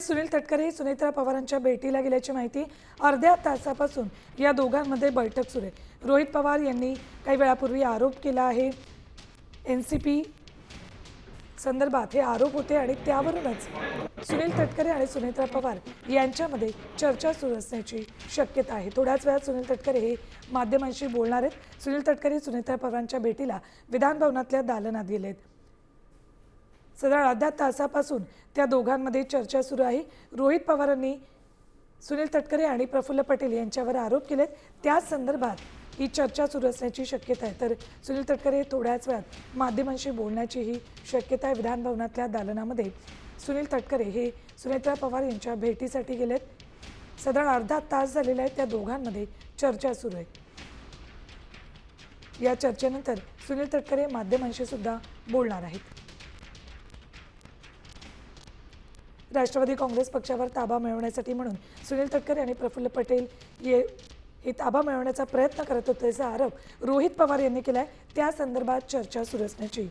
सुनील तटकरे सुनेत्रा पवारांच्या भेटीला गेल्याची माहिती अर्ध्या तासापासून या दोघांमध्ये बैठक सुरू आहे। रोहित पवार यांनी काही वेळापूर्वी आरोप केला आहे। एनसीपी संदर्भात हे आरोप होते आणि त्यावरूनच सुनील तटकरे आणि सुनेत्रा पवार यांच्यामध्ये चर्चा सुरू असण्याची शक्यता आहे। थोड्याच वेळात सुनील तटकरे हे माध्यमांशी बोलणार आहेत। सुनील तटकरे सुनेत्रा पवारांच्या भेटीला विधान भवनातल्या दालनात गेलेत। साधारण अर्ध्या तासापासून त्या दोघांमध्ये चर्चा सुरू आहे। रोहित पवारांनी सुनील तटकरे आणि प्रफुल्ल पटेल यांच्यावर आरोप केलेत, त्या संदर्भात ही चर्चा सुरू असण्याची शक्यता आहे। तर सुनील तटकरे थोड्याच वेळात माध्यमांशी बोलण्याची ही शक्यता आहे। विधान भवनातल्या दालनामध्ये सुनील तटकरे हे सुनेत्रा पवार यांच्या भेटीसाठी गेलेत। साधारण अर्धा तास झालेला आहे, त्या दोघांमध्ये चर्चा सुरू आहे। या चर्चेनंतर सुनील तटकरे माध्यमांशी सुद्धा बोलणार आहेत। राष्ट्रवादी काँग्रेस पक्षावर ताबा मिळवण्यासाठी म्हणून सुनील तटकरे आणि प्रफुल्ल पटेल हे ताबा मिळवण्याचा प्रयत्न करत होते असा आरोप रोहित पवार यांनी केला आहे। त्या संदर्भात चर्चा सुरू असण्याची